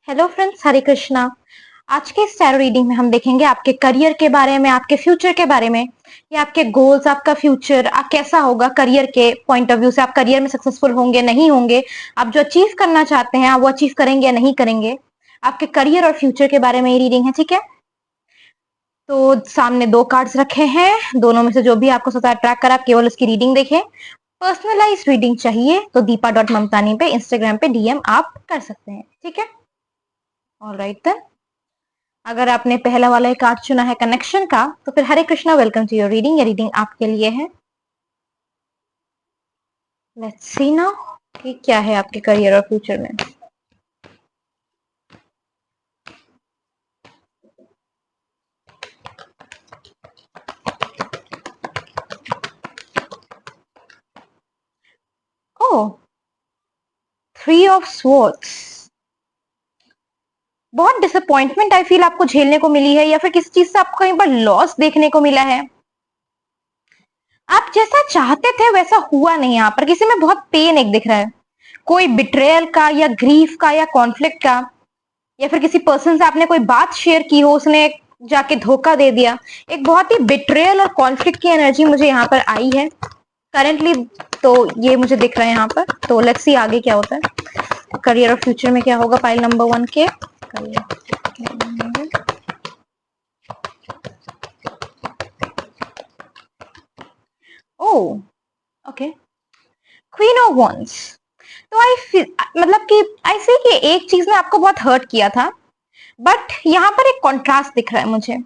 Hello friends, हरे कृष्णा। आज के इस टैरो रीडिंग में हम देखेंगे आपके करियर के बारे में, आपके फ्यूचर के बारे में, या आपके गोल्स, आपका फ्यूचर कैसा होगा करियर के पॉइंट ऑफ व्यू से। आप करियर में सक्सेसफुल होंगे, नहीं होंगे, आप जो अचीव करना चाहते हैं आप वो अचीव करेंगे या नहीं करेंगे। आपके करियर और फ्यूचर के बारे में ये रीडिंग है, ठीक है। तो सामने दो कार्ड्स रखे हैं, दोनों में से जो भी आपको सबसे अट्रैक्ट करा आप केवल उसकी रीडिंग देखें। पर्सनलाइज रीडिंग चाहिए तो दीपा.ममतानी पे इंस्टाग्राम पे डीएम आप कर सकते हैं, ठीक है। ऑलराइट देन, अगर आपने पहला वाला एक कार्ड चुना है कनेक्शन का, तो फिर Hare Krishna, welcome to your reading. ये रीडिंग आपके लिए है। लेट्स सी नाउ कि क्या है आपके करियर और फ्यूचर में। ओह, 3 ऑफ स्वॉर्ड्स। बहुत डिसअपॉइंटमेंट आई फील आपको झेलने को मिली है, या फिर किसी चीज से आपको कहीं पर लॉस देखने को मिला है। आप जैसा चाहते थे वैसा हुआ नहीं। यहाँ पर किसी में बहुत पेन एक दिख रहा है, कोई बिट्रेयल का या ग्रीफ का या कॉन्फ्लिक्ट का, या फिर किसी पर्सन से आपने कोई बात शेयर की हो, उसने जाके धोखा दे दिया। एक बहुत ही बिट्रेयल और कॉन्फ्लिक्ट की एनर्जी मुझे यहाँ पर आई है करेंटली, तो ये मुझे दिख रहा है यहाँ पर। तो लेट्स सी आगे क्या होता है, करियर और फ्यूचर में क्या होगा पाइल नंबर 1 के। ओह, ओके, क्वीन ऑफ वॉन्ड्स। तो आई फील, मतलब कि आई फील कि एक चीज ने आपको बहुत हर्ट किया था, बट यहाँ पर एक कॉन्ट्रास्ट दिख रहा है मुझे।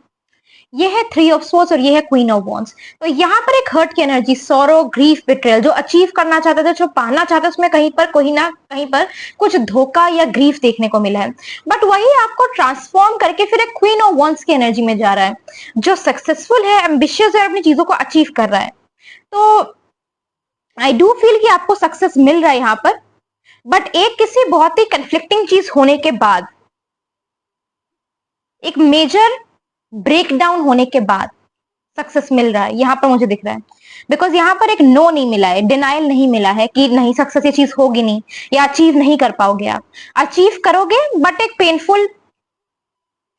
ये है 3 ऑफ स्वॉर्ड्स और ये है क्वीन ऑफ वॉन्ड्स। तो यहाँ पर एक हर्ट की एनर्जी, सॉरो, ग्रीफ, बिट्रेयल, जो अचीव करना चाहते थे, जो पाना चाहते थे, उसमें कहीं पर कोई ना कहीं पर कुछ धोखा या ग्रीफ देखने को मिला है। बट वही आपको ट्रांसफॉर्म करके फिर एक क्वीन ऑफ वॉन्ड्स की एनर्जी में जा रहा है, जो सक्सेसफुल है, एम्बिशियस है, अपनी चीजों को अचीव कर रहा है। तो आई डू फील कि आपको सक्सेस मिल रहा है यहाँ पर, बट एक किसी बहुत ही कंफ्लिक्टिंग चीज होने के बाद, एक मेजर ब्रेकडाउन होने के बाद सक्सेस मिल रहा है यहाँ पर मुझे दिख रहा है। बिकॉज यहाँ पर एक नो नहीं मिला है, डिनाइल नहीं मिला है कि नहीं सक्सेस ये चीज होगी नहीं, या अचीव नहीं कर पाओगे। आप अचीव करोगे बट एक पेनफुल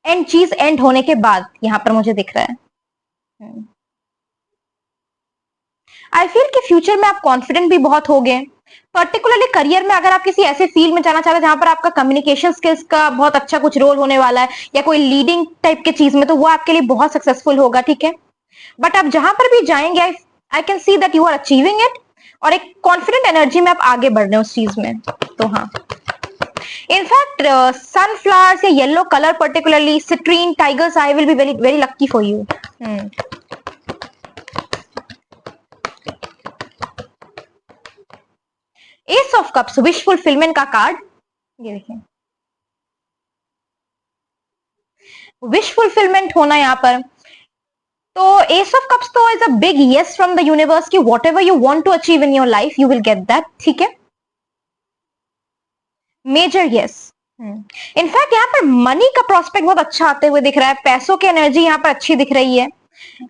एंड चीज एंड होने के बाद यहाँ पर मुझे दिख रहा है। आई फील कि फ्यूचर में आप कॉन्फिडेंट भी बहुत हो गए, पर्टिकुलरली करियर में। अगर आप किसी ऐसे फील्ड में जाना चाहते हैं जहां पर आपका कम्युनिकेशन स्किल्स का बहुत अच्छा कुछ रोल होने वाला है, या कोई लीडिंग टाइप की चीज में, तो वो आपके लिए बहुत सक्सेसफुल होगा, ठीक है। बट आप जहां पर भी जाएंगे, I can see that you are achieving it, और एक कॉन्फिडेंट एनर्जी में आप आगे बढ़ रहे हो उस चीज में। तो हाँ, इनफैक्ट सनफ्लावर्स या yellow colour, particularly citrine, tiger's eye will be very very lucky for you. Ace of cups, wish fulfilment का कार्ड, ये देखिए, विश फुलफिलमेंट होना यहाँ पर। तो एस ऑफ कप्स तो is a big yes from the universe कि whatever you want to achieve in your life you will get that, ठीक है। Major yes. इनफैक्ट यहाँ पर मनी का प्रोस्पेक्ट बहुत अच्छा आते हुए दिख रहा है, पैसों की एनर्जी यहाँ पर अच्छी दिख रही है।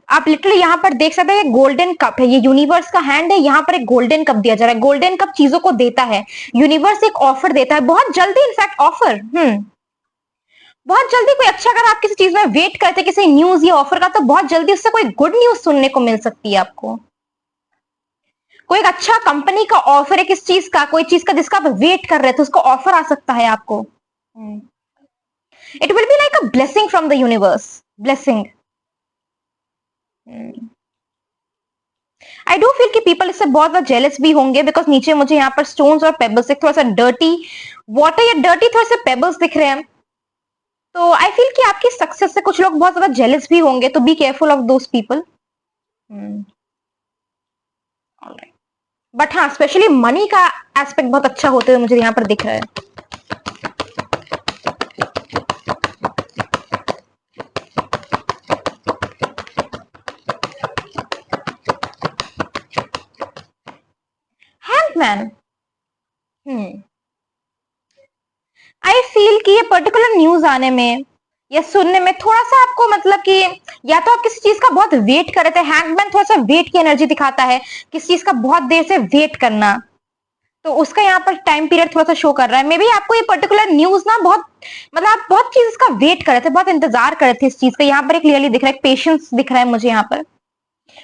आप लिटरली यहाँ पर देख सकते हैं, गोल्डन कप है, ये यूनिवर्स का हैंड है। यहाँ पर एक गोल्डन कप दिया जा रहा है। गोल्डन कप चीजों को देता है, यूनिवर्स एक ऑफर देता है बहुत जल्दी। इनफैक्ट ऑफर बहुत जल्दी, कोई अच्छा, अगर आप किसी चीज में वेट करते किसी न्यूज या ऑफर का, तो बहुत जल्दी उससे कोई गुड न्यूज सुनने को मिल सकती है आपको। कोई एक अच्छा कंपनी का ऑफर है, किस चीज का, कोई चीज का जिसका आप वेट कर रहे थे, उसको ऑफर आ सकता है आपको। It will be like a blessing from the universe, blessing. I do feel कि पीपल इससे बहुत ज्यादा जेलस भी होंगे, बिकॉज नीचे मुझे यहाँ पर स्टोन्स और पेबल्स, थोड़ा सा डर्टी वाटर या डर्टी थोड़े से पेबल्स दिख रहे हैं। तो आई फील कि आपकी सक्सेस से कुछ लोग बहुत ज्यादा जेलस भी होंगे, तो be careful of those people. But हाँ, स्पेशली मनी का एस्पेक्ट बहुत अच्छा होते हुए मुझे यहाँ पर दिख रहा है। हैंगमैन, आई फील कि ये पर्टिकुलर न्यूज आने में या सुनने में थोड़ा सा आपको, मतलब कि या तो आप किसी चीज का बहुत वेट कर रहे थे। हैंगमैन थोड़ा सा वेट की एनर्जी दिखाता है, किसी चीज का बहुत देर से वेट करना। तो उसका यहाँ पर टाइम पीरियड थोड़ा सा शो कर रहा है। मे बी आपको ये पर्टिकुलर न्यूज ना बहुत, मतलब आप बहुत चीज इसका वेट कर रहे थे, बहुत इंतजार कर रहे थे इस चीज का। यहाँ पर एक क्लियरली दिख रहा है, पेशेंस दिख रहा है मुझे यहाँ पर।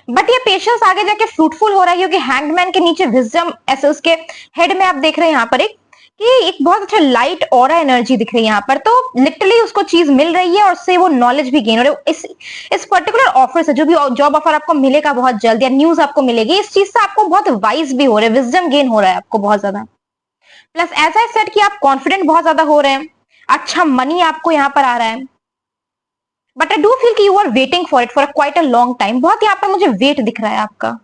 बट ये पेशेंस आगे जाके फ्रूटफुल हो रहा है, क्योंकि हैंगमैन के नीचे विजडम ऐसे उसके हेड में आप देख रहे हैं यहाँ पर एक बहुत अच्छा लाइट ऑरा एनर्जी दिख रही है यहाँ पर। तो लिटरली उसको चीज मिल रही है और उससे वो नॉलेज भी गेन हो रही है। इस पर्टिकुलर ऑफर से, जो भी जॉब ऑफर आपको मिलेगा बहुत जल्द, या न्यूज आपको मिलेगी, इस चीज से आपको बहुत वाइज भी हो रहे हैं, विजडम गेन हो रहा है आपको बहुत ज्यादा। प्लस ऐसा सेट कि आप कॉन्फिडेंट बहुत ज्यादा हो रहे हैं, अच्छा मनी आपको यहाँ पर आ रहा है। बट आई डू फील कि you are waiting for it for quite a long time. बहुत यहाँ पर मुझे वेट दिख रहा है आपका।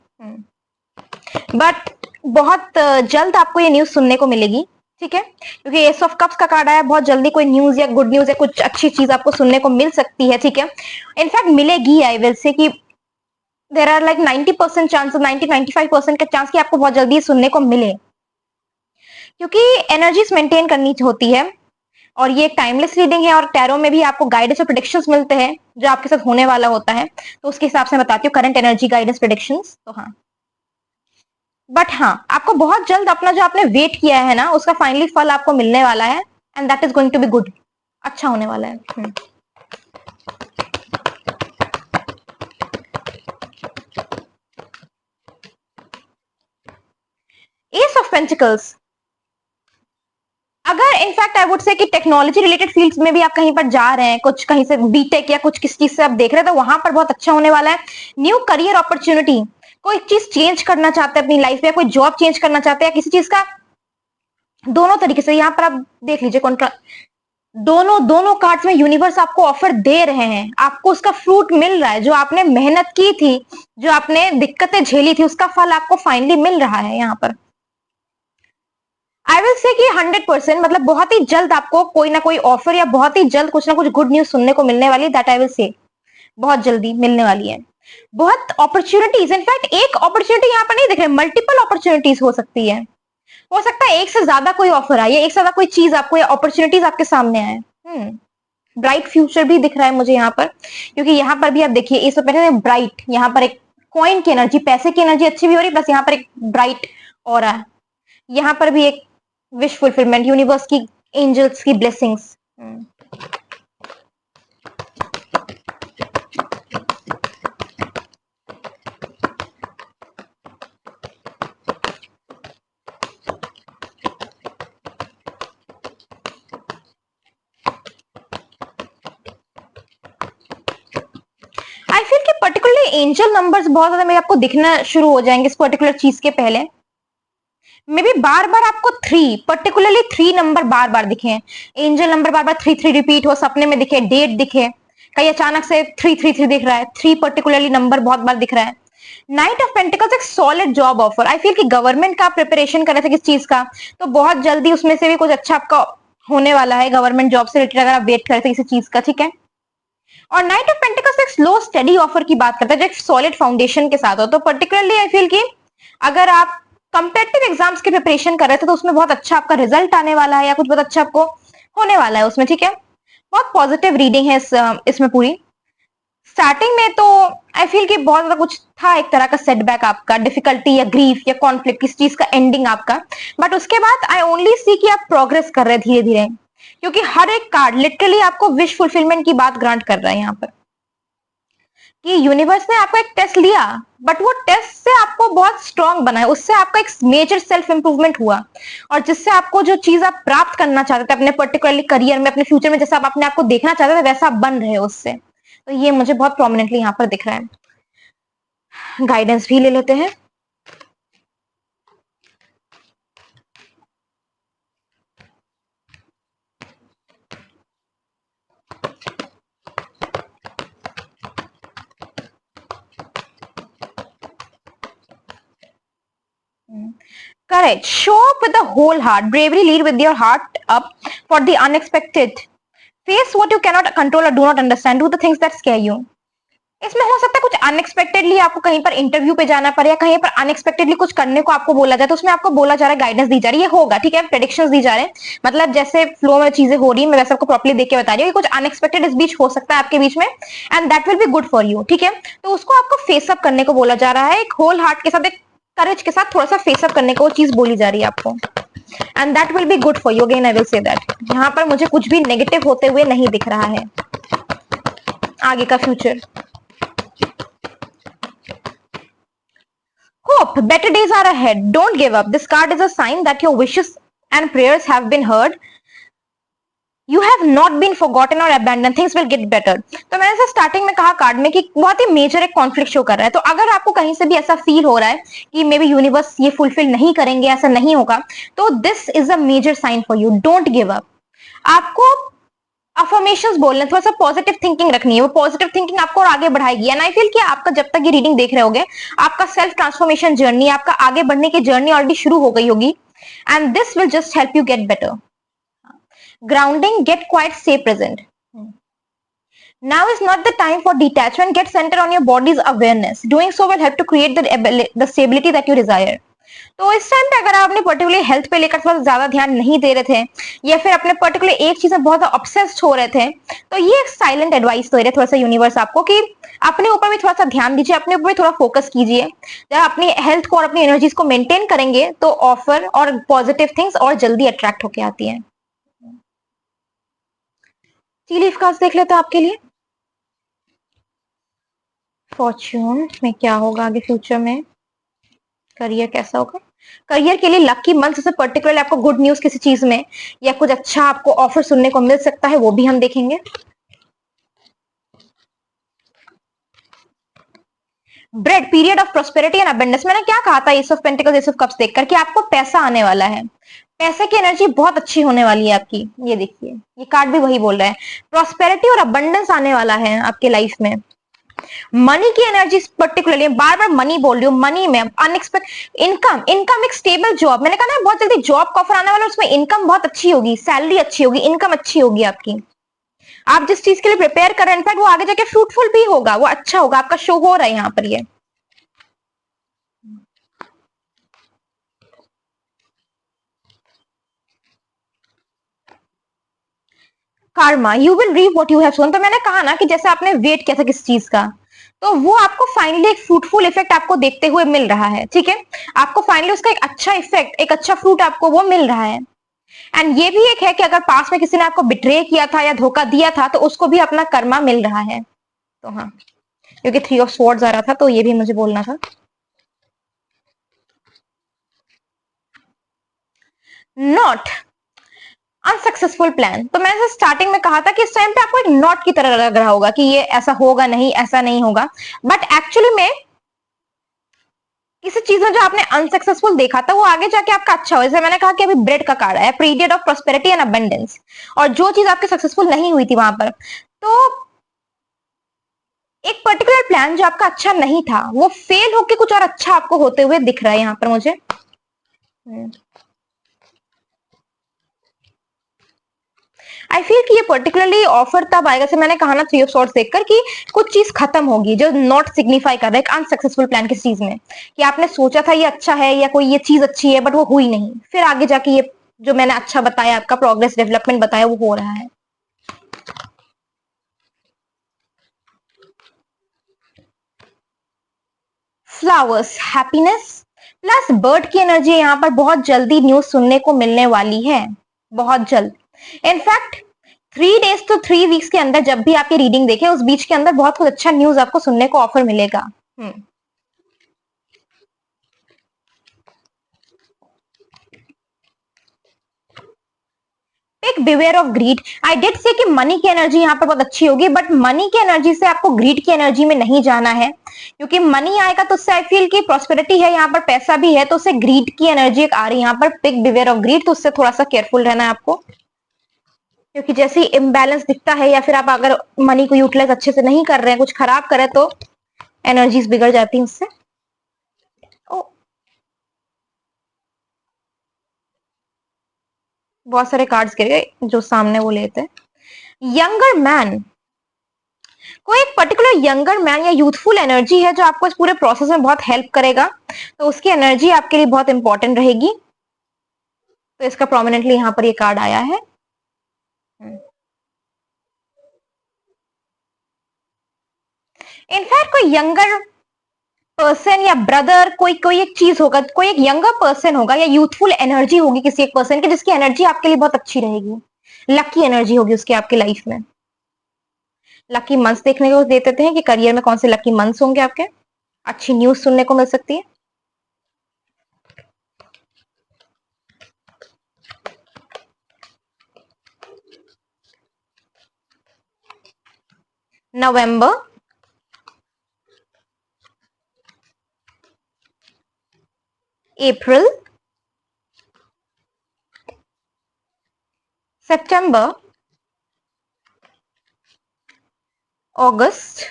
बट बहुत जल्द आपको ये न्यूज सुनने को मिलेगी, ठीक है, क्योंकि एस ऑफ कप्स का कार्ड आया, बहुत जल्दी कोई न्यूज या गुड न्यूज या कुछ अच्छी चीज आपको सुनने को मिल सकती है, ठीक है। इनफैक्ट मिलेगी, आई विल से कि देर आर लाइक 90% चांस, 90-95% का चांस कि आपको बहुत जल्दी सुनने को मिले, क्योंकि एनर्जीज मेंटेन करनी होती है। और ये एक टाइमलेस रीडिंग है, और टैरो में भी आपको गाइडेंस और प्रेडिक्शंस मिलते हैं जो आपके साथ होने वाला होता है। तो उसके हिसाब से बताती हूँ करंट एनर्जी गाइडेंस प्रेडिक्शंस। तो हाँ, बट हाँ, आपको बहुत जल्द अपना जो आपने वेट किया है ना, उसका फाइनली फल आपको मिलने वाला है, and that is going to be good. अच्छा होने वाला है। एस ऑफ पेंटिकल्स, अगर इनफैक्ट आई वुड से कि टेक्नोलॉजी रिलेटेड फील्ड्स में भी आप कहीं पर जा रहे हैं, कुछ कहीं से बीटेक या कुछ किस चीज से आप देख रहे हैं, तो वहां पर बहुत अच्छा होने वाला है। न्यू करियर अपॉर्चुनिटी, कोई चीज चेंज करना चाहते हैं अपनी लाइफ में, कोई जॉब चेंज करना चाहते हैं, या किसी चीज का, दोनों तरीके से यहाँ पर आप देख लीजिए कॉन्ट्रा, दोनों दोनों कार्ड्स में यूनिवर्स आपको ऑफर दे रहे हैं, आपको उसका फ्रूट मिल रहा है। जो आपने मेहनत की थी, जो आपने दिक्कतें झेली थी, उसका फल आपको फाइनली मिल रहा है यहाँ पर। आई विल से कि 100%, मतलब बहुत ही जल्द आपको कोई ना कोई ऑफर या बहुत ही जल्द कुछ ना कुछ गुड न्यूज सुनने को मिलने वाली है। दैट आई विल से बहुत जल्दी मिलने वाली है। बहुत अपॉर्चुनिटीज, इनफैक्ट एक अपॉर्चुनिटी यहाँ पर नहीं दिख रही, मल्टीपल अपॉर्चुनिटीज हो सकती है। हो सकता है एक से ज्यादा कोई ऑफर आए, एक से ज्यादा कोई चीज आपको या अपॉर्चुनिटीज आपके सामने आए। ब्राइट फ्यूचर भी दिख रहा है मुझे यहाँ पर, क्योंकि यहाँ पर भी आप देखिए, इस पहले ब्राइट, यहाँ पर एक कॉइन की एनर्जी, पैसे की एनर्जी अच्छी भी हो रही है, प्लस यहाँ पर एक ब्राइट ऑरा, यहाँ पर भी एक विश फुलफिलमेंट, यूनिवर्स की, एंजल्स की ब्लेसिंग्स। आई फील कि पर्टिकुलरली एंजल नंबर्स बहुत ज्यादा मेरे आपको दिखना शुरू हो जाएंगे इस पर्टिकुलर चीज के पहले। मे बी बार बार आपको 3, पर्टिकुलरली 3 नंबर बार बार दिखे, एंजल नंबर बार बार 3 3 रिपीट हो, सपने में दिखे, डेट दिखे, कहीं अचानक से 3 3 3 दिख रहा है, 3 पर्टिकुलरली नंबर बहुत बार दिख रहा है। नाइट ऑफ पेंटिकल्स एक solid job offer. I feel कि गवर्नमेंट का प्रिपरेशन कर रहे थे किस चीज का, तो बहुत जल्दी उसमें से भी कुछ अच्छा आपका होने वाला है, गवर्नमेंट जॉब से रिलेटेड, अगर आप वेट कर रहे थे किसी चीज का, ठीक है। और नाइट ऑफ पेंटिकल्स एक स्लो स्टडी ऑफर की बात करता है, जो एक सॉलिड फाउंडेशन के साथ हो। तो पर्टिकुलरली आई फील कि अगर आप कंपेटिटिव एग्जाम्स की प्रिपरेशन कर रहे थे, तो उसमें बहुत अच्छा आपका रिजल्ट आने वाला है, या कुछ बहुत अच्छा आपको होने वाला है उसमें, ठीक है। बहुत पॉजिटिव रीडिंग है इसमें पूरी। स्टार्टिंग में तो आई फील कि बहुत ज्यादा कुछ था, एक तरह का सेटबैक आपका, डिफिकल्टी या ग्रीफ या कॉन्फ्लिक्ट, किस चीज का एंडिंग आपका। बट उसके बाद आई ओनली सी कि आप प्रोग्रेस कर रहे हैं धीरे धीरे, क्योंकि हर एक कार्ड लिटरली आपको विश फुलफिलमेंट की बात ग्रांट कर रहा है यहाँ पर, कि यूनिवर्स ने आपको एक टेस्ट लिया, बट वो टेस्ट से आपको बहुत स्ट्रांग बनाया, उससे आपका एक मेजर सेल्फ इंप्रूवमेंट हुआ, और जिससे आपको जो चीज आप प्राप्त करना चाहते थे अपने पर्टिकुलरली करियर में, अपने फ्यूचर में, जैसा आप अपने आप को देखना चाहते थे, वैसा आप बन रहे हो उससे। तो ये मुझे बहुत प्रोमिनेंटली यहाँ पर दिख रहा है। गाइडेंस भी ले लेते हैं। Correct. Show up with the whole heart. Bravery, lead with your heart up for the unexpected. Face what you cannot control or do not understand. Do the things that scare you. इसमें हो सकता है कुछ unexpectedly आपको कहीं पर interview पे जाना पड़े, या कहीं पर अनएक्सपेक्टेडली कुछ करने को आपको बोला जाए, तो उसमें आपको बोला जा रहा है, गाइडेंस दी जा रही है, होगा, ठीक है, प्रेडिक्शंस दी जा रहे हैं, मतलब जैसे फ्लो में चीजें हो रही है, मैं वैसे आपको प्रॉपर्ली देख के बता रही हूँ कि कुछ अनएक्सपेक्टेड इस बीच हो सकता है आपके बीच में, and that will be good for you, ठीक है। तो उसको आपको फेसअप करने को बोला जा रहा है, एक होल हार्ट के साथ, एक करेज के साथ थोड़ा सा फेसअप करने को वो चीज बोली जा रही है आपको, and that will be good for you. Again I will say that यहाँ पर मुझे कुछ भी नेगेटिव होते हुए नहीं दिख रहा है आगे का future. Hope, better days are ahead. Don't give up. This card is a sign that your wishes and prayers have been heard. You have not been forgotten or abandoned. Things will get better. तो मैंने से starting में कहा card में कि बहुत ही major एक conflict show कर रहा है। तो अगर आपको कहीं से भी ऐसा फील हो रहा है कि मे बी यूनिवर्स ये फुलफिल नहीं करेंगे, ऐसा नहीं होगा, तो this is a major sign for you. Don't give up. आपको अफर्मेशंस बोलने, थोड़ा सा पॉजिटिव थिंकिंग रखनी है। वो पॉजिटिव थिंकिंग आपको और आगे बढ़ाएगी। एंड आई फील कि आपका जब तक ये रीडिंग देख रहे होगे, आपका सेल्फ ट्रांसफॉर्मेशन जर्नी, आपका आगे बढ़ने की जर्नी ऑलरेडी शुरू हो गई होगी, and this will just help you get better. Grounding, get quiet, stay present. Now is not the time for detachment. Get centered on your body's awareness. Doing so will help to create the stability that you desire. तो इस time पे अगर आप अपने particular health पे लेकर थोड़ा ज्यादा ध्यान नहीं दे रहे थे, या फिर अपने पर्टिकुलर एक चीज में बहुत ऑब्सेस्ड हो रहे थे, तो ये एक साइलेंट एडवाइस दे रहे थोड़ा सा यूनिवर्स आपको कि अपने ऊपर भी थोड़ा सा ध्यान दीजिए, अपने ऊपर भी थोड़ा फोकस कीजिए। जब अपनी हेल्थ को और अपनी एनर्जीज को मेंटेन करेंगे तो ऑफर और पॉजिटिव थिंग्स और जल्दी अट्रैक्ट होके आती है। टी लीफ कार्ड्स देख लेते हैं आपके लिए। फॉर्च्यून में क्या होगा आगे फ्यूचर में, करियर कैसा होगा। करियर के लिए लकी मंथ से पर्टिकुलरली आपको गुड न्यूज किसी चीज में या कुछ अच्छा आपको ऑफर सुनने को मिल सकता है, वो भी हम देखेंगे। Bread, period of prosperity and abundance. मैंने क्या कहा था S of pentacles, S of cups देखकर कि आपको पैसा आने वाला है। पैसे की एनर्जी बहुत अच्छी होने वाली है आपकी। ये देखिए, ये कार्ड भी वही बोल रहा है, प्रोस्पेरिटी और अबंडेंस आने वाला है आपके लाइफ में। मनी की एनर्जी पर्टिकुलरली, बार बार मनी बोल रही हूँ, मनी में अनएक्सपेक्ट इनकम, इनकम एक स्टेबल जॉब। मैंने कहा ना बहुत जल्दी जॉब का ऑफर आने वाला है, उसमें इनकम बहुत अच्छी होगी, सैलरी अच्छी होगी, इनकम अच्छी होगी आपकी। आप जिस चीज के लिए प्रिपेयर कर रहे हैं इनफैक्ट वो आगे जाके फ्रूटफुल भी होगा, वो अच्छा होगा, आपका शो हो रहा है यहाँ पर। ये karma, you will reap what you have sown. तो मैंने कहा ना कि जैसे आपने वेट किया था किस चीज का, तो वो आपको फाइनली एक फ्रूटफुल इफेक्ट आपको देखते हुए मिल रहा है। ठीक है, आपको फाइनली उसका एक अच्छा इफेक्ट, एक अच्छा फ्रूट आपको वो मिल रहा है। एंड ये भी एक है कि अगर पास में किसी ने आपको बिट्रे किया था या धोखा दिया था, तो उसको भी अपना कर्मा मिल रहा है। तो हाँ, क्योंकि 3 ऑफ स्वॉर्ड्स आ रहा था, तो ये भी मुझे बोलना था। Not unsuccessful plan. तो मैंने स्टार्टिंग में कहा था कि इस टाइम पे आपको एक नॉट की तरह लग रहा होगा कि ये ऐसा होगा नहीं, ऐसा नहीं होगा, बट एक्चुअली में किसी चीज में जो आपने अनसक्सेसफुल देखा था वो आगे जाके आपका अच्छा हो। जैसे मैंने कहा कि अभी ब्रेड का कार्ड है, period of prosperity and abundance, और जो चीज आपकी सक्सेसफुल नहीं हुई थी वहां पर, तो एक पर्टिकुलर प्लान जो आपका अच्छा नहीं था वो फेल होके कुछ और अच्छा आपको होते हुए दिख रहा है यहाँ पर मुझे। आई फील कि ये पर्टिकुलरली ऑफर तब आएगा, जैसे मैंने कहा ना 3 ऑफ सॉर्ड्स देखकर, कि कुछ चीज खत्म होगी जो नॉट सिग्निफाई कर रहा है एक अनसक्सेसफुल प्लान किस चीज में, कि आपने सोचा था ये अच्छा है या कोई ये चीज अच्छी है बट वो हुई नहीं, फिर आगे जाके ये जो मैंने अच्छा बताया, आपका प्रोग्रेस डेवलपमेंट बताया, वो हो रहा है। फ्लावर्स, हैप्पीनेस प्लस बर्ड की एनर्जी यहाँ पर बहुत जल्दी न्यूज सुनने को मिलने वाली है, बहुत जल्द। इनफैक्ट 3 डेज to 3 वीक्स के अंदर जब भी आप ये रीडिंग देखें, उस बीच के अंदर बहुत कुछ अच्छा न्यूज आपको सुनने को ऑफर मिलेगा। एक beware of greed. I did say कि मनी की एनर्जी यहाँ पर बहुत अच्छी होगी, बट मनी की एनर्जी से आपको ग्रीड की एनर्जी में नहीं जाना है, क्योंकि मनी आएगा तो उससे आई फील की प्रॉस्पेरिटी है, यहाँ पर पैसा भी है, तो उससे ग्रीड की एनर्जी एक आ रही है यहाँ पर, पिक बिवेयर ऑफ ग्रीड। तो उससे थोड़ा सा केयरफुल रहना है आपको, क्योंकि जैसे ही इम्बैलेंस दिखता है या फिर आप अगर मनी को यूटिलाइज अच्छे से नहीं कर रहे हैं, कुछ खराब करें, तो एनर्जीज बिगड़ जाती हैं उससे। बहुत सारे कार्ड्स गिर गए जो सामने वो लेते हैं। यंगर मैन, कोई एक पर्टिकुलर यंगर मैन या यूथफुल एनर्जी है जो आपको इस पूरे प्रोसेस में बहुत हेल्प करेगा, तो उसकी एनर्जी आपके लिए बहुत इंपॉर्टेंट रहेगी। तो इसका प्रोमिनेंटली यहाँ पर ये कार्ड आया है। इनफैक्ट कोई यंगर पर्सन या ब्रदर, कोई कोई एक चीज होगा, कोई एक यंगर पर्सन होगा या यूथफुल एनर्जी होगी किसी एक पर्सन की, जिसकी एनर्जी आपके लिए बहुत अच्छी रहेगी, लकी एनर्जी होगी उसकी आपके लाइफ में। लकी मंथ्स देखने को दे देते हैं कि करियर में कौन से लकी मंथ्स होंगे आपके। अच्छी न्यूज सुनने को मिल सकती है। नवंबर, अप्रैल, सितंबर, अगस्त,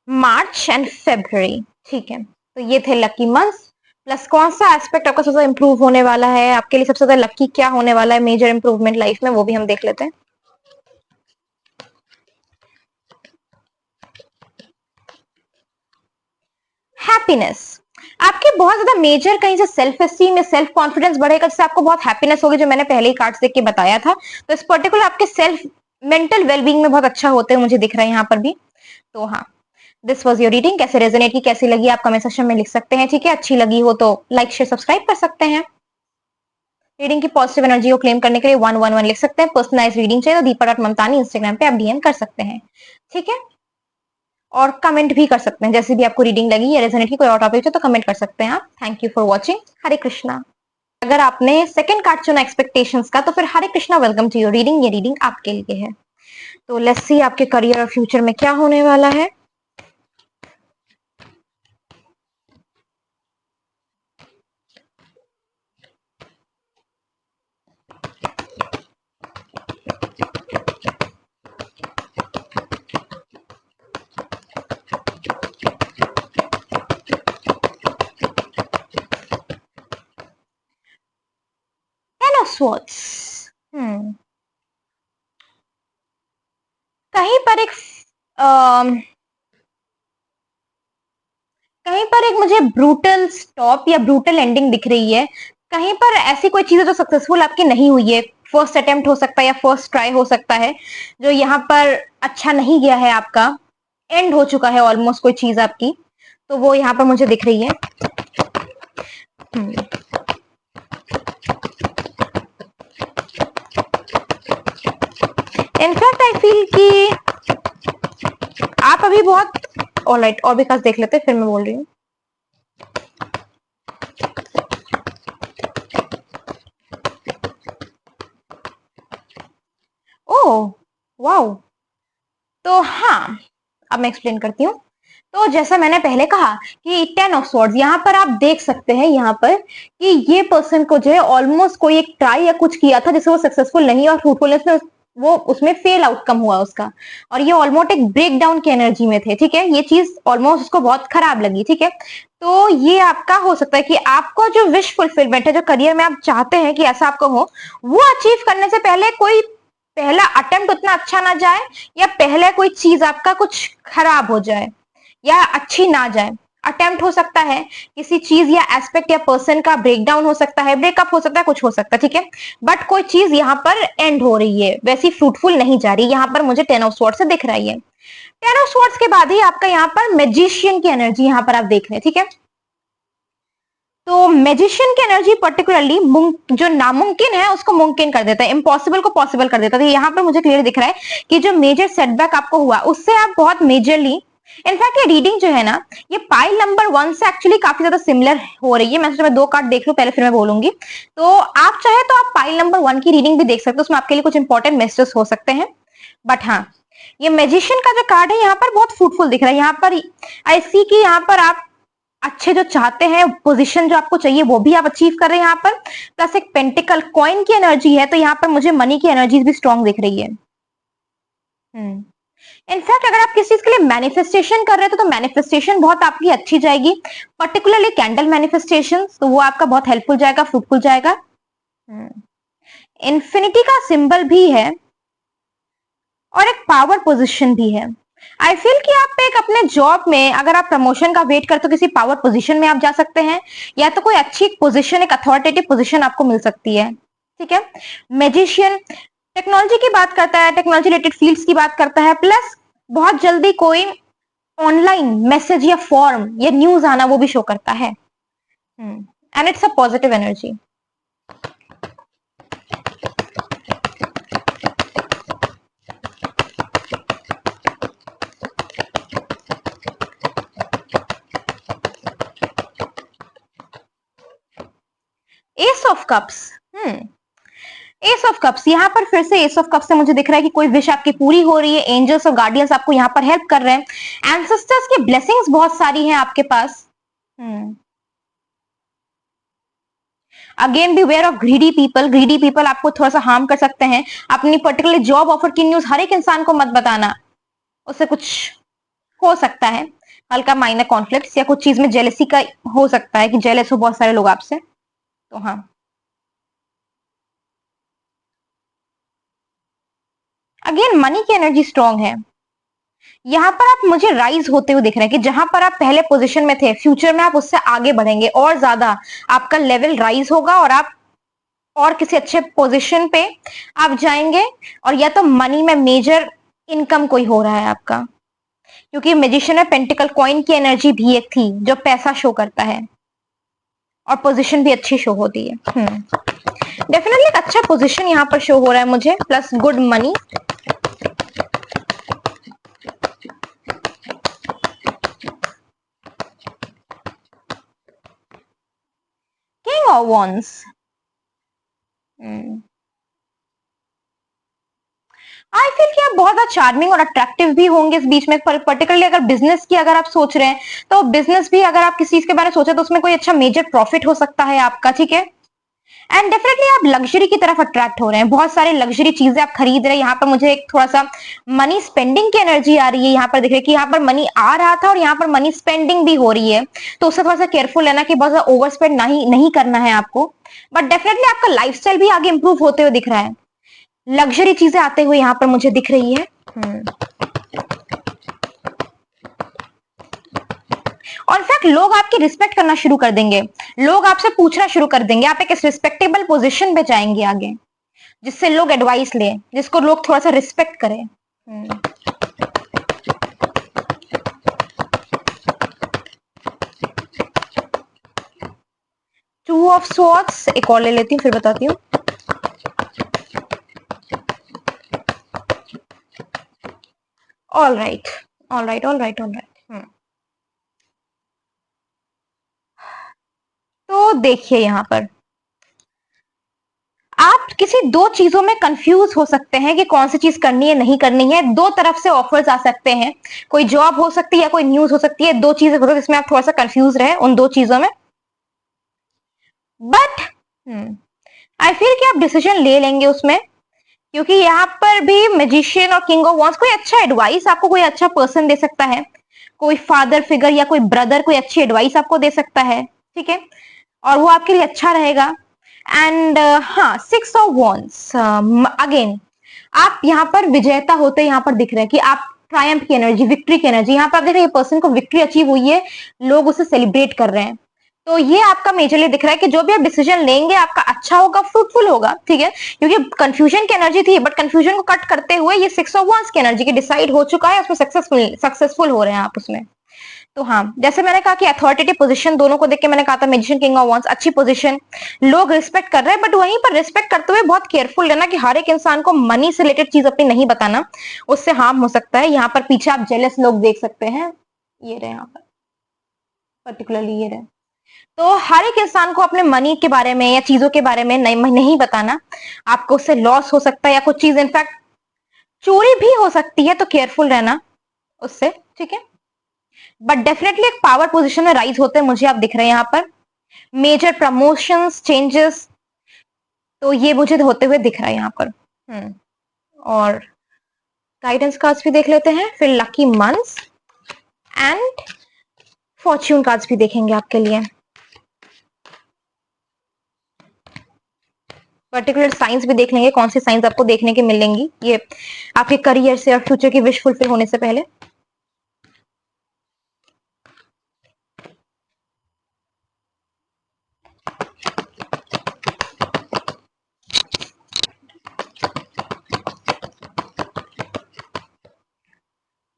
मार्च एंड फेब्रुअरी। ठीक है, तो ये थे लकी मंथ्स। प्लस कौन सा एस्पेक्ट आपका सबसे ज्यादा इंप्रूव होने वाला है, आपके लिए सबसे ज्यादा लकी क्या होने वाला है, मेजर इंप्रूवमेंट लाइफ में, वो भी हम देख लेते हैं। हैप्पीनेस, आपके बहुत ज्यादा मेजर कहीं से सेल्फ एस्टीम या सेल्फ कॉन्फिडेंस बढ़ेगा, जिससे आपको बहुत हैप्पीनेस होगी, जो मैंने पहले ही कार्ड्स देख के बताया था। तो इस पर्टिकुलर आपके सेल्फ मेंटल वेलबींग में बहुत अच्छा होते हैं मुझे दिख रहा है यहाँ पर भी। तो हाँ, दिस वॉज योर रीडिंग। कैसे रेजोनेट की, कैसी लगी, आप कमेंट सेक्शन में लिख सकते हैं। ठीक है, अच्छी लगी हो तो लाइक शेयर सब्सक्राइब कर सकते हैं। रीडिंग की पॉजिटिव एनर्जी को क्लेम करने के लिए 111 लिख सकते हैं। पर्सनलाइज रीडिंग चाहिए तो दीपा.ममतानी इंस्टाग्राम पे आप डीएम कर सकते हैं। ठीक है, और कमेंट भी कर सकते हैं, जैसे भी आपको रीडिंग लगी या रेजोनेट की कोई और टॉपिक हो तो कमेंट कर सकते हैं आप। Thank you for watching. Hare Krishna. अगर आपने सेकंड कार्ड चुना एक्सपेक्टेशंस का, तो फिर Hare Krishna, welcome to your reading. ये रीडिंग आपके लिए है। तो लेट्स सी आपके करियर और फ्यूचर में क्या होने वाला है। Ten of swords. कहीं पर एक कहीं पर एक मुझे ब्रूटल स्टॉप या ब्रूटल एंडिंग दिख रही है। कहीं पर ऐसी कोई चीज है जो सक्सेसफुल आपकी नहीं हुई है। फर्स्ट अटेम्प्ट हो सकता है या फर्स्ट ट्राई हो सकता है, जो यहाँ पर अच्छा नहीं गया है, आपका एंड हो चुका है ऑलमोस्ट कोई चीज आपकी, तो वो यहाँ पर मुझे दिख रही है। इनफैक्ट आई फील कि आप अभी बहुत ऑलराइट, और भी खास देख लेते फिर मैं बोल रही हूँ। ओह वाओ, तो हाँ, अब मैं एक्सप्लेन करती हूँ। तो जैसा मैंने पहले कहा कि 10 ऑफ स्वॉर्ड्स, यहाँ पर आप देख सकते हैं यहाँ पर कि ये पर्सन को जो है ऑलमोस्ट कोई एक ट्राई या कुछ किया था जिससे वो सक्सेसफुल नहीं, और फ्रूटफुलनेस में वो उसमें फेल आउटकम हुआ उसका, और ये ऑलमोस्ट एक ब्रेक डाउन की एनर्जी में थे। ठीक है, ये चीज ऑलमोस्ट उसको बहुत खराब लगी। ठीक है, तो ये आपका हो सकता है कि आपको जो विश फुलफिलमेंट है, जो करियर में आप चाहते हैं कि ऐसा आपको हो, वो अचीव करने से पहले कोई पहला अटेम्प्ट उतना अच्छा ना जाए, या पहले कोई चीज आपका कुछ खराब हो जाए या अच्छी ना जाए। अटेम्प्ट हो सकता है, किसी चीज या एस्पेक्ट या पर्सन का ब्रेकडाउन हो सकता है, ब्रेकअप हो सकता है, कुछ हो सकता है। ठीक है, बट कोई चीज यहाँ पर एंड हो रही है, वैसी फ्रूटफुल नहीं जा रही, यहाँ पर मुझे 10 ऑफ स्वॉर्ड्स से दिख रही है। 10 ऑफ स्वॉर्ड्स के बाद ही आपका यहाँ पर मैजिशियन की एनर्जी यहाँ पर आप देख रहे हैं। ठीक है, तो मैजिशियन की एनर्जी पर्टिकुलरली जो नामुमकिन है उसको मुमकिन कर देता है, इम्पॉसिबल को पॉसिबल कर देता है। तो यहाँ पर मुझे क्लियर दिख रहा है कि जो मेजर सेटबैक आपको हुआ, उससे आप बहुत मेजरली, इनफैक्ट ये रीडिंग जो है ना, ये पाइल नंबर 1 से एक्चुअली काफी ज्यादा सिमिलर हो रही है। मैं सोचा मैं 2 कार्ड देख लूं पहले, फिर मैं बोलूंगी। तो आप चाहे तो आप पाइल नंबर 1 की रीडिंग भी देख सकते हो, उसमें आपके लिए कुछ इंपॉर्टेंट मैसेजेस हो सकते हैं। बट हाँ, ये मैजिशियन का जो कार्ड है यहाँ पर बहुत फ्रूटफुल दिख रहा है। यहाँ पर आई सी कि यहाँ पर आप अच्छे जो चाहते हैं, पोजीशन जो आपको चाहिए वो भी आप अचीव कर रहे हैं यहाँ पर। प्लस एक पेंटिकल कॉइन की एनर्जी है, तो यहाँ पर मुझे मनी की एनर्जीज भी स्ट्रॉन्ग दिख रही है। इनफैक्ट अगर आप किसी चीज के लिए मैनिफेस्टेशन कर रहे थे, तो मैनिफेस्टेशन बहुत आपकी अच्छी जाएगी, पर्टिकुलरली कैंडल मैनिफेस्टेशन, तो वो आपका बहुत हेल्पफुल जाएगा, फ्रूटफुल जाएगा। इन्फिनिटी का सिंबल भी है और एक पावर पोजीशन भी है। आई फील कि आप एक अपने जॉब में अगर आप प्रमोशन का वेट करते हो, किसी पावर पोजीशन में आप जा सकते हैं, या तो कोई अच्छी पोजीशन, एक अथॉरिटेटिव पोजीशन आपको मिल सकती है। ठीक है, मैजिशियन टेक्नोलॉजी की बात करता है, टेक्नोलॉजी रिलेटेड फील्ड्स की बात करता है, प्लस बहुत जल्दी कोई ऑनलाइन मैसेज या फॉर्म या न्यूज आना वो भी शो करता है। And it's a positive energy. S of cups. S of cups, यहाँ पर फिर से एस ऑफ कप्स से मुझे दिख रहा है कि कोई विश आपकी पूरी हो रही है। एंजल्स और गार्डियंस आपको यहाँ पर हेल्प कर रहे हैं। एंसेस्टर्स की ब्लेसिंग्स बहुत सारी हैं आपके पास। Again beware of greedy people. Greedy people आपको थोड़ा सा हार्म कर सकते हैं। अपनी पर्टिकुलर जॉब ऑफर की न्यूज हर एक इंसान को मत बताना, उससे कुछ हो सकता है, हल्का माइनर कॉन्फ्लिक्ट या कुछ चीज में जेलसी का हो सकता है कि जेलस हो बहुत सारे लोग आपसे। तो हाँ, अगेन मनी की एनर्जी स्ट्रांग है। यहाँ पर आप मुझे राइज होते हुए दिख रहे हैं कि जहां पर आप पहले पोजीशन में थे, फ्यूचर में आप उससे आगे बढ़ेंगे और ज्यादा आपका लेवल राइज होगा और आप और किसी अच्छे पोजीशन पे आप जाएंगे। और या तो मनी में मेजर इनकम कोई हो रहा है आपका, क्योंकि मैजिशियन में पेंटिकल कॉइन की एनर्जी भी एक थी जो पैसा शो करता है और पोजीशन भी अच्छी शो होती है। डेफिनेटली एक अच्छा पोजीशन यहाँ पर शो हो रहा है मुझे, plus good money. King of wands. I feel कि आप बहुत ज्यादा चार्मिंग और अट्रैक्टिव भी होंगे इस बीच में। पर्टिकुलरली अगर बिजनेस की अगर आप सोच रहे हैं तो बिजनेस भी अगर आप किसी चीज के बारे में सोचे तो उसमें कोई अच्छा मेजर प्रॉफिट हो सकता है आपका, ठीक है। एंड डेफिनेटली आप लग्जरी की तरफ अट्रैक्ट हो रहे हैं, बहुत सारी लग्जरी चीजें आप खरीद रहे हैं। यहाँ पर मुझे एक थोड़ा सा मनी स्पेंडिंग की एनर्जी आ रही है। यहाँ पर देख रहे हैं कि यहाँ पर मनी आ रहा था और यहाँ पर मनी स्पेंडिंग भी हो रही है, तो उससे थोड़ा सा केयरफुल रहना कि बहुत ज्यादा ओवर स्पेंड नहीं करना है आपको। बट डेफिनेटली आपका लाइफस्टाइल भी आगे इंप्रूव होते हुए दिख रहा है, लग्जरी चीजें आते हुए यहाँ पर मुझे दिख रही है। और इनफैक्ट लोग आपकी रिस्पेक्ट करना शुरू कर देंगे, लोग आपसे पूछना शुरू कर देंगे, आप एक रिस्पेक्टेबल पोजीशन पे जाएंगे आगे, जिससे लोग एडवाइस ले, जिसको लोग थोड़ा सा रिस्पेक्ट करें। टू ऑफ स्वॉर्ड्स, एक और ले लेती हूँ फिर बताती हूँ। All right, all right, all right, all right. तो देखिए यहाँ पर आप किसी दो चीजों में कंफ्यूज हो सकते हैं कि कौन सी चीज करनी है नहीं करनी है। दो तरफ से ऑफर्स आ सकते हैं, कोई जॉब हो सकती है या कोई न्यूज हो सकती है। दो चीजें हो सकती है जिसमें आप थोड़ा सा कंफ्यूज रहे उन दो चीजों में। बट आई फील कि आप डिसीजन ले लेंगे उसमें, क्योंकि यहाँ पर भी मैजिशियन और किंग ऑफ वॉन्ड्स कोई अच्छा एडवाइस आपको कोई अच्छा पर्सन दे सकता है, कोई फादर फिगर या कोई ब्रदर कोई अच्छी एडवाइस आपको दे सकता है, ठीक है, और वो आपके लिए अच्छा रहेगा। एंड हाँ, सिक्स ऑफ वॉन्ड्स अगेन आप यहाँ पर विजेता होते यहाँ पर दिख रहे हैं कि आप ट्रायम्फ की एनर्जी, विक्ट्री की एनर्जी, यहाँ पर आप देख रहे हैं पर्सन को विक्ट्री अचीव हुई है, लोग उसे सेलिब्रेट कर रहे हैं। तो ये आपका मेजरली दिख रहा है कि जो भी आप डिसीजन लेंगे आपका अच्छा होगा, फ्रूटफुल होगा, ठीक है। क्योंकि कंफ्यूजन की एनर्जी थी, बट कंफ्यूजन को कट करते हुए ये सिक्स ऑफ वंस की एनर्जी की डिसाइड हो चुका है, उसमें सक्सेसफुल हो रहे हैं आप उसमें। तो हाँ, जैसे मैंने कहा कि अथॉरिटेटिव पोजीशन दोनों को देख के मैंने कहा था मैजिशियन किंग ऑफ वंस अच्छी पोजीशन, लोग रिस्पेक्ट कर रहे हैं। बट वहीं पर रिस्पेक्ट करते हुए बहुत केयरफुल रहना कि हर एक इंसान को मनी से रिलेटेड चीज अपनी नहीं बताना, उससे हार्म हो सकता है। यहाँ पर पीछे आप जेलस लोग देख सकते हैं, ये रहे यहाँ पर पर्टिकुलरली ये रहे। तो हर एक इंसान को अपने मनी के बारे में या चीजों के बारे में नहीं बताना, आपको उससे लॉस हो सकता है या कुछ चीज इनफैक्ट चोरी भी हो सकती है, तो केयरफुल रहना उससे, ठीक है। बट डेफिनेटली एक पावर पोजीशन में राइज होते हैं मुझे आप दिख रहे हैं यहाँ पर, मेजर प्रमोशंस चेंजेस, तो ये मुझे होते हुए दिख रहा है यहाँ पर। और गाइडेंस कार्ड्स भी देख लेते हैं, फिर lucky months and Fortune cards भी देखेंगे आपके लिए। पर्टिकुलर साइंस भी देख लेंगे, कौन सी साइंस आपको देखने के मिलेंगी ये आपके करियर से और फ्यूचर की विश फुलफिल होने से पहले।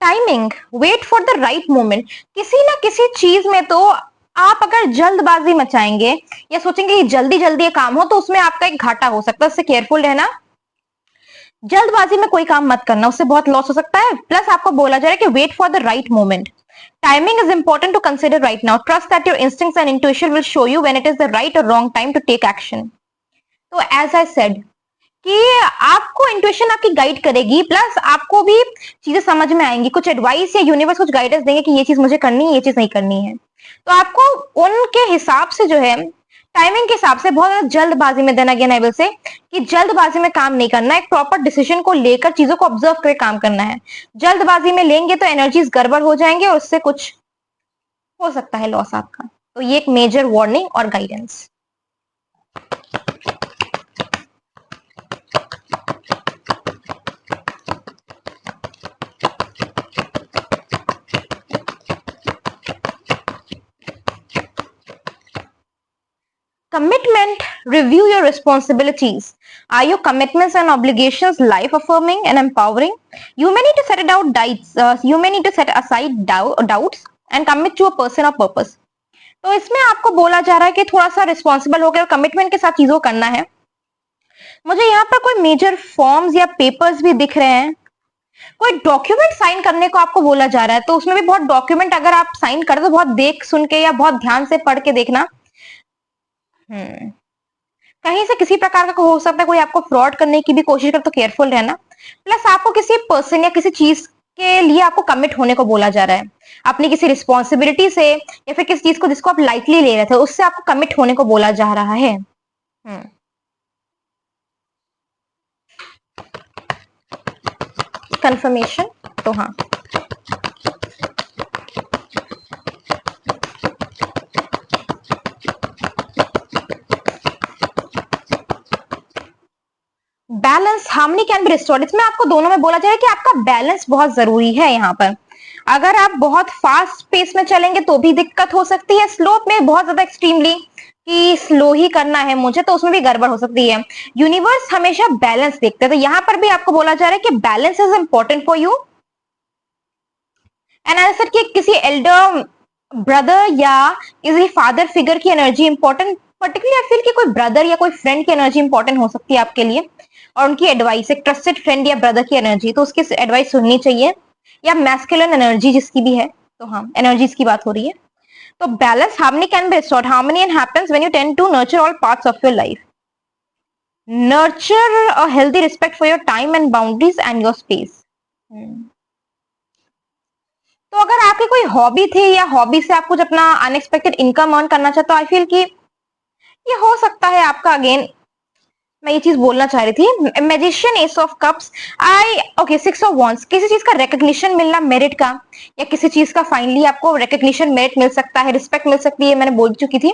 Timing, wait for the right moment. किसी ना किसी चीज में तो आप अगर जल्दबाजी मचाएंगे या सोचेंगे कि जल्दी जल्दी ये काम हो तो उसमें आपका एक घाटा हो सकता है, उससे केयरफुल रहना। जल्दबाजी में कोई काम मत करना, उससे बहुत लॉस हो सकता है। प्लस आपको बोला जा रहा है कि wait for the right moment. Timing is important to consider right now, trust that your instincts and intuition will show you when it is the right or wrong time to take action. तो as I said कि आपको intuition आपकी guide करेगी, plus आपको भी चीजें समझ में आएंगी, कुछ एडवाइस या यूनिवर्स कुछ गाइडेंस देंगे कि ये चीज मुझे करनी है, ये चीज नहीं करनी है। तो आपको उनके हिसाब से जो है, टाइमिंग के हिसाब से, बहुत ज्यादा जल्दबाजी में, देना अगेन आई विल से कि जल्दबाजी में काम नहीं करना है। एक प्रॉपर डिसीजन को लेकर चीजों को ऑब्जर्व करके काम करना है। जल्दबाजी में लेंगे तो एनर्जीज गड़बड़ हो जाएंगे और उससे कुछ हो सकता है लॉस आपका। तो ये एक मेजर वार्निंग और guidance. Commitment, review your responsibilities. Are your commitments and obligations life affirming and empowering? You may need to set it out you may need to set aside doubts and commit to a person or purpose. तो इसमें आपको बोला जा रहा है कि थोड़ा सा रिस्पॉन्सिबल होकर कमिटमेंट के साथ चीजों करना है। मुझे यहाँ पर कोई मेजर फॉर्म्स या पेपर्स भी दिख रहे हैं। कोई डॉक्यूमेंट साइन करने को आपको बोला जा रहा है, तो उसमें भी बहुत डॉक्यूमेंट अगर आप साइन कर दो, बहुत देख सुन के या बहुत ध्यान से पढ़ के देखना। कहीं से किसी प्रकार का हो सकता है कोई आपको फ्रॉड करने की भी कोशिश करे, तो केयरफुल रहना। प्लस आपको किसी पर्सन या किसी चीज के लिए आपको कमिट होने को बोला जा रहा है, अपनी किसी रिस्पॉन्सिबिलिटी से या फिर किसी चीज को जिसको आप लाइटली ले रहे थे उससे आपको कमिट होने को बोला जा रहा है। कंफर्मेशन, तो हाँ, balance, harmony can be restored. इसमें आपको दोनों में बोला जा रहा है कि आपका बैलेंस बहुत जरूरी है। यहाँ पर अगर आप बहुत फास्ट पेस में चलेंगे तो भी दिक्कत हो सकती है, स्लोप में बहुत ज्यादा एक्सट्रीमली कि स्लो ही करना है मुझे, तो उसमें भी गड़बड़ हो सकती है। यूनिवर्स हमेशा बैलेंस देखते हैं, तो यहाँ पर भी आपको बोला जा रहा है कि balance is important for you. And I said कि किसी एल्डर ब्रदर या किसी फादर फिगर की energy important, particularly I feel कि कोई ब्रदर या कोई फ्रेंड की एनर्जी इंपॉर्टेंट हो सकती है आपके लिए, और उनकी एडवाइस, एक ट्रस्टेड फ्रेंड या ब्रदर की एनर्जी, तो उसकी एडवाइस सुननी चाहिए। या मैस्कुलिन एनर्जी जिसकी भी है, तो हाँ, एनर्जीज की बात हो रही है। तो balance, harmony can be restored. Harmony and happens when you tend to nurture all parts of your life. Nurture a healthy respect for your time and boundaries and your space. तो अगर आपकी कोई हॉबी थी या hobby से आप कुछ अपना अनएक्सपेक्टेड इनकम अर्न करना चाहते हो, आई फील कि ये हो सकता है आपका। अगेन मैं ये चीज बोलना चाह रही थी, magician, S of cups, okay, six of wands, किसी चीज का रिकग्निशन मिलना, मेरिट का, या किसी चीज का फाइनली आपको रिकग्निशन, मेरिट मिल सकता है, रिस्पेक्ट मिल सकती है, मैंने बोल चुकी थी।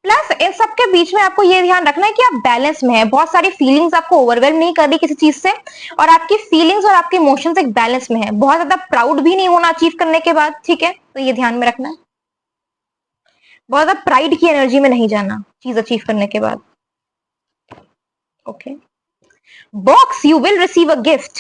प्लस इन सब के बीच में आपको ये ध्यान रखना है कि आप बैलेंस में है, बहुत सारी फीलिंग्स आपको ओवरवेलम नहीं कर रही किसी चीज से, और आपकी फीलिंग्स और आपके इमोशंस एक बैलेंस में है। बहुत ज्यादा प्राउड भी नहीं होना अचीव करने के बाद, ठीक है, तो ये ध्यान में रखना है। बहुत ज्यादा प्राइड की एनर्जी में नहीं जाना चीज अचीव करने के बाद। Okay, box, you will receive a gift.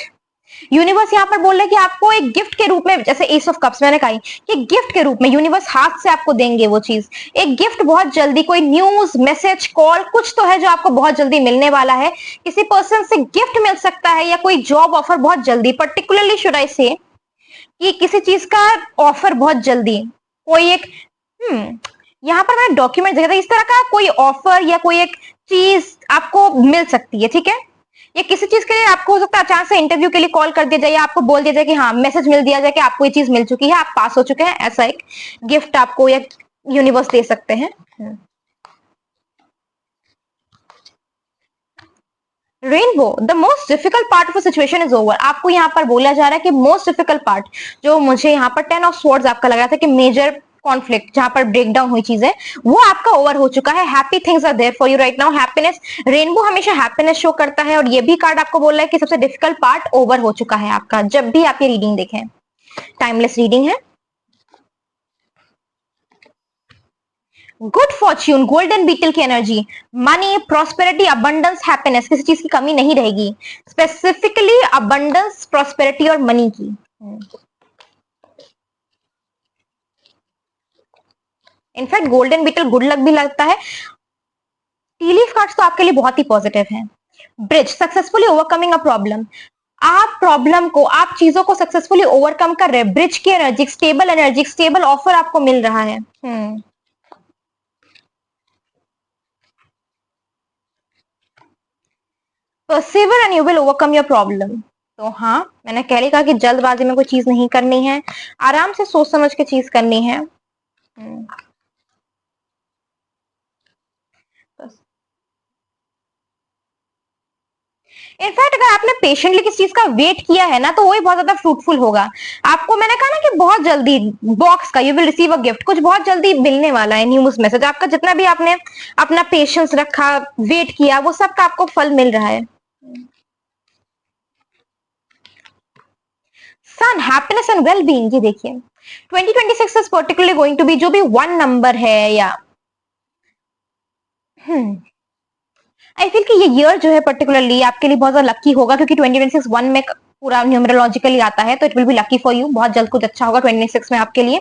Universe यहाँ पर बोल रहे हैं कि आपको एक गिफ्ट के रूप में, जैसे एस ऑफ कप्स मैंने कहा कि गिफ्ट के रूप में यूनिवर्स हाथ से आपको देंगे वो चीज, एक गिफ्ट बहुत जल्दी, कोई न्यूज, मैसेज, कॉल, कुछ तो है जो आपको बहुत जल्दी मिलने वाला है। किसी पर्सन से गिफ्ट मिल सकता है या कोई जॉब ऑफर बहुत जल्दी, पर्टिकुलरली शुड आई से कि किसी चीज का ऑफर बहुत जल्दी, कोई एक यहाँ पर मैंने डॉक्यूमेंट देखा था, इस तरह का कोई ऑफर या कोई एक चीज आपको मिल सकती है, ठीक है। या किसी चीज के लिए आपको हो सकता है अचानक से इंटरव्यू के लिए कॉल कर दिया जाए, या आपको बोल दिया जाए कि हाँ, मैसेज मिल दिया जाए कि आपको ये चीज मिल चुकी है, आप पास हो चुके हैं, ऐसा एक गिफ्ट आपको या यूनिवर्स दे सकते हैं। Rainbow, the most difficult part of situation is over. आपको यहाँ पर बोला जा रहा है कि मोस्ट डिफिकल्ट पार्ट, जो मुझे यहाँ पर 10 ऑफ स्वॉर्ड्स आपका लग रहा था कि मेजर कॉन्फ्लिक्ट जहां पर ब्रेक डाउन हुई चीजें, वो आपका ओवर हो चुका है। Happy things are there for you right now. Happiness, rainbow हमेशा हैप्पीनेस शो करता है, और ये भी कार्ड आपको बोल रहा है कि सबसे डिफिकल्ट पार्ट ओवर हो चुका है आपका। जब भी आप ये रीडिंग देखें, टाइमलेस रीडिंग है। गुड फॉर्च्यून, गोल्डन बीटल की energy, money, prosperity, abundance, happiness, किसी चीज की कमी नहीं रहेगी, स्पेसिफिकली अबंडेंस, प्रॉस्पेरिटी और मनी की। In fact golden beetle good luck भी लगता है। टी लीफ कार्ड्स तो आपके लिए बहुत ही पॉजिटिव हैं। Bridge, successfully overcoming a problem. आप प्रॉब्लम को, आप चीजों को सक्सेसफुली ओवरकम कर रहे हैं। ब्रिज की एनर्जी, स्टेबल ऑफर आपको मिल रहा है। Persevere and you will overcome your problem. तो हाँ, मैंने कह कहा कि जल्दबाजी में कोई चीज नहीं करनी है, आराम से सोच समझ के चीज करनी है। बस इनफैक्ट अगर आपने पेशेंटली किसी चीज का वेट किया है ना, तो वही बहुत ज्यादा फ्रूटफुल होगा आपको। मैंने कहा ना कि बहुत जल्दी बॉक्स का you will receive a gift, कुछ बहुत जल्दी मिलने वाला है न्यूज मैसेज। आपका जितना भी आपने अपना पेशेंस रखा, वेट किया, वो सब का आपको फल मिल रहा है। Sun, happiness and well being. जी देखिए 2026 is particularly going to be, जो भी वन नंबर है या आई फील कि ये ईयर जो है पर्टिकुलरली आपके लिए बहुत ज्यादा लकी होगा, क्योंकि 2026 वन में पूरा न्यूमरोलॉजिकली आता है, तो it will be lucky for you. बहुत जल्द कुछ अच्छा होगा 2026 में आपके लिए।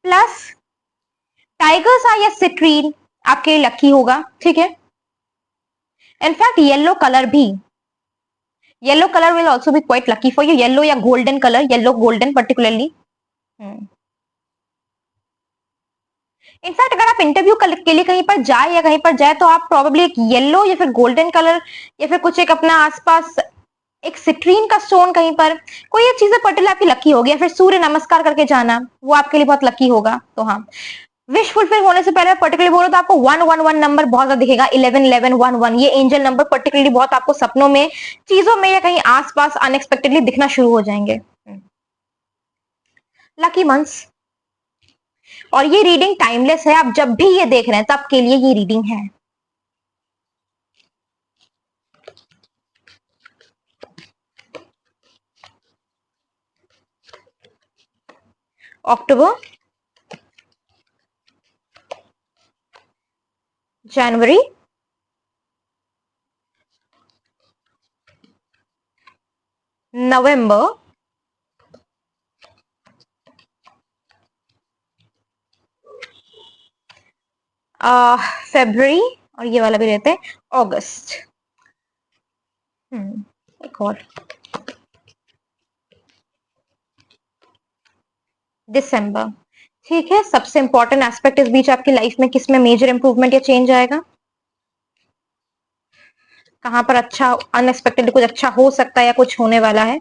प्लस टाइगर्स आई या सिट्रीन आपके लिए लकी होगा, ठीक है। इनफैक्ट येलो कलर भी, yellow colour will also be quite lucky for you. Yellow या golden colour, yellow golden particularly. In fact अगर आप इंटरव्यू के लिए कहीं पर जाए या कहीं पर जाए, तो आप प्रॉब्ली एक येलो या फिर गोल्डन कलर या फिर कुछ एक अपना आसपास एक सिट्रीन का स्टोन कहीं पर, कोई एक चीज पर्टिकुलर आपकी लकी होगी। या फिर सूर्य नमस्कार करके जाना, वो आपके लिए बहुत लकी होगा। तो हाँ, विश फुलफिल होने से पहले पर्टिकुलरली बोलो तो आपको 111 नंबर बहुत ज्यादा दिखेगा। 111111 ये एंजल नंबर पर्टिकुलरली बहुत आपको सपनों में, चीजों में या कहीं आसपास अनएक्सपेक्टेडली दिखना शुरू हो जाएंगे। Lucky months. और ये रीडिंग टाइमलेस है, आप जब भी ये देख रहे हैं तब के लिए ये रीडिंग है। अक्टूबर, जनवरी, नवंबर, फेब्रुअरी, और ये वाला भी रहते हैं अगस्त। एक और दिसंबर। ठीक है, सबसे इंपॉर्टेंट एस्पेक्ट इस बीच आपकी लाइफ में किस में मेजर इंप्रूवमेंट या चेंज आएगा, कहां पर अच्छा अनएक्सपेक्टेड कुछ अच्छा हो सकता है या कुछ होने वाला है।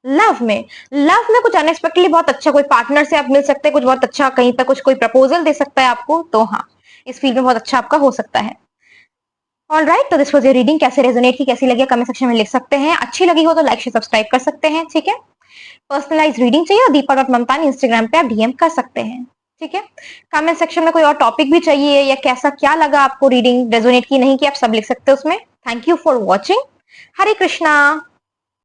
लव में कुछ अनएक्सपेक्टेडली बहुत अच्छा, कोई पार्टनर से आप मिल सकते हैं, कुछ बहुत अच्छा, कहीं पर कुछ कोई प्रपोजल दे सकता है आपको। तो हाँ, इस फील्ड में बहुत अच्छा आपका हो सकता है। ऑल राइट, तो दिस वाज योर रीडिंग। कैसे रेजोनेट की, कैसी लगी, कमेंट सेक्शन में लिख सकते हैं। अच्छी लगी हो तो लाइक शेयर सब्सक्राइब कर सकते हैं, ठीक है। पर्सनलाइज रीडिंग चाहिए, दीपा.ममतानी इंस्टाग्राम पे आप डीएम कर सकते हैं, ठीक है। कमेंट सेक्शन में कोई और टॉपिक भी चाहिए या कैसा क्या लगा आपको रीडिंग, रेजोनेट की नहीं की, आप सब लिख सकते हैं उसमें। Thank you for watching. Hare Krishna.